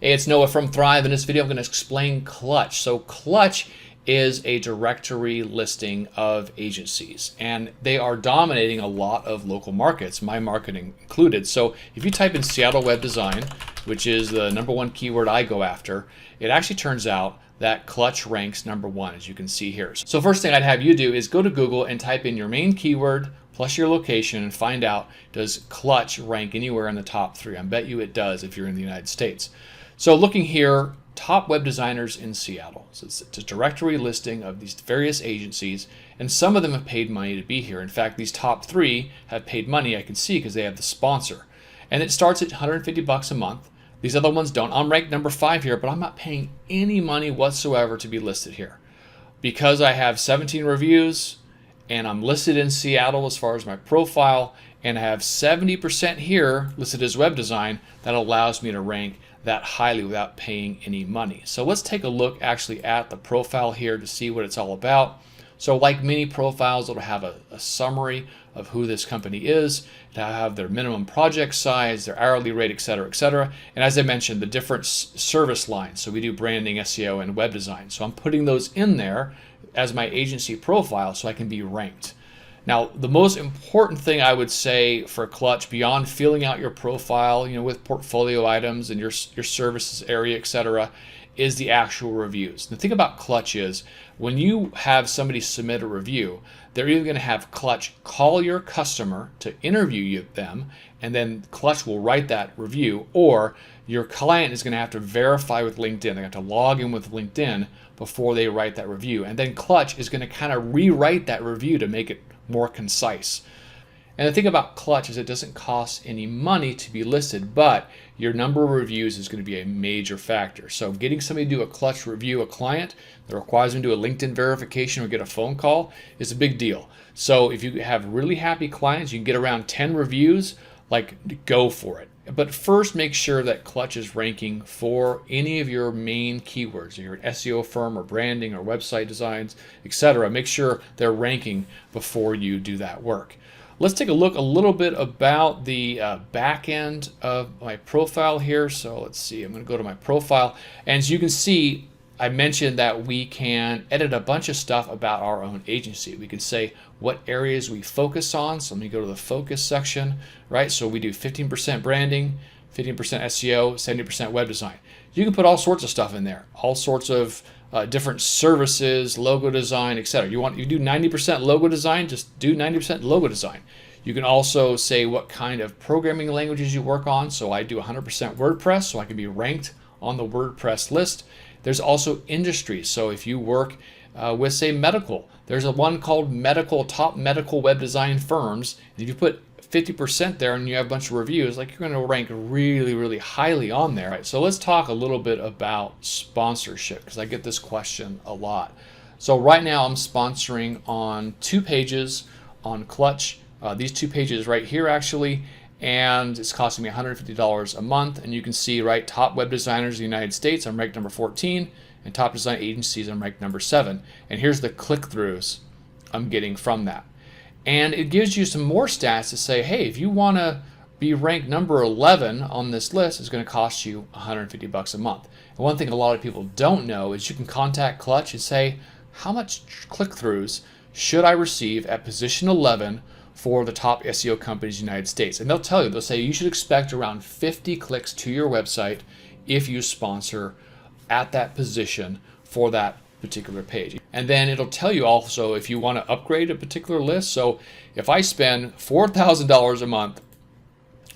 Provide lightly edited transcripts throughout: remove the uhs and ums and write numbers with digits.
Hey, it's Noah from Thrive. In this video, I'm going to explain Clutch. So Clutch is a directory listing of agencies, and they are dominating a lot of local markets, my market included. So if you type in Seattle web design, which is the #1 keyword I go after, it actually turns out that Clutch ranks #1, as you can see here. So first thing I'd have you do is go to Google and type in your main keyword plus your location and find out, does Clutch rank anywhere in the top 3? I bet you it does if you're in the United States. So looking here, top web designers in Seattle. So it's a directory listing of these various agencies, and some of them have paid money to be here. In fact, these top 3 have paid money, I can see, because they have the sponsor. And it starts at $150 a month. These other ones don't. I'm ranked #5 here, but I'm not paying any money whatsoever to be listed here. Because I have 17 reviews, and I'm listed in Seattle as far as my profile, and I have 70% here listed as web design, that allows me to rank that highly without paying any money. So let's take a look actually at the profile here to see what it's all about. So like many profiles, it'll have a summary of who this company is. It'll have their minimum project size, their hourly rate, etc., etc. And as I mentioned, the different service lines. So we do branding, SEO, and web design. So I'm putting those in there as my agency profile so I can be ranked. Now, the most important thing I would say for Clutch, beyond filling out your profile, with portfolio items and your services area, etc., is the actual reviews. The thing about Clutch is, when you have somebody submit a review, they're either going to have Clutch call your customer to interview them, and then Clutch will write that review, or your client is going to have to verify with LinkedIn. They have to log in with LinkedIn before they write that review. And then Clutch is going to kind of rewrite that review to make it more concise. And the thing about Clutch is it doesn't cost any money to be listed, but your number of reviews is going to be a major factor. So getting somebody to do a Clutch review, a client that requires them to do a LinkedIn verification or get a phone call, is a big deal. So if you have really happy clients, you can get around 10 reviews, go for it. But first, make sure that Clutch is ranking for any of your main keywords. If you're an SEO firm or branding or website designs, etc. Make sure they're ranking before you do that work. Let's take a look a little bit about the back end of my profile here. So let's see, I'm going to go to my profile. And as you can see, I mentioned that we can edit a bunch of stuff about our own agency. We can say what areas we focus on. So let me go to the focus section, right? So we do 15% branding, 15% SEO, 70% web design. You can put all sorts of stuff in there, all sorts of different services, logo design, etc. You do 90% logo design, just do 90% logo design. You can also say what kind of programming languages you work on. So I do 100% WordPress, so I can be ranked on the WordPress list. There's also industries. So if you work with, say, medical, there's one called top medical web design firms. And if you put 50% there and you have a bunch of reviews, you're going to rank really, really highly on there. Right? So let's talk a little bit about sponsorship, because I get this question a lot. So right now I'm sponsoring on 2 pages on Clutch. These 2 pages right here actually, and it's costing me $150 a month. And you can see, right, top web designers in the United States, I'm ranked #14, and top design agencies, I'm ranked #7. And here's the click-throughs I'm getting from that. And it gives you some more stats to say, hey, if you want to be ranked #11 on this list, it's going to cost you $150 a month. And one thing a lot of people don't know is you can contact Clutch and say, how much click-throughs should I receive at position 11 for the top SEO companies in the United States? And they'll tell you, they'll say you should expect around 50 clicks to your website if you sponsor at that position for that particular page. And then it'll tell you also if you want to upgrade a particular list. So if I spend $4,000 a month,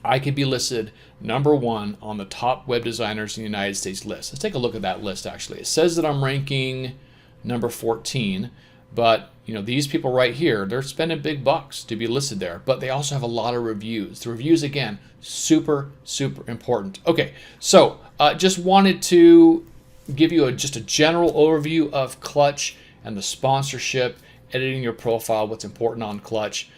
I could be listed #1 on the top web designers in the United States list. Let's take a look at that list actually. It says that I'm ranking #14, but these people right here, they're spending big bucks to be listed there, but they also have a lot of reviews. The reviews, again, super, super important. Okay, so just wanted to give you just a general overview of Clutch and the sponsorship, editing your profile, what's important on Clutch.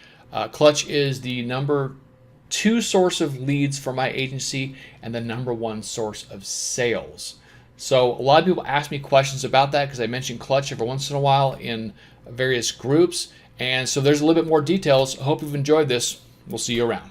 Clutch is the #2 source of leads for my agency and the #1 source of sales. So a lot of people ask me questions about that because I mention Clutch every once in a while in various groups. And so there's a little bit more details. I hope you've enjoyed this. We'll see you around.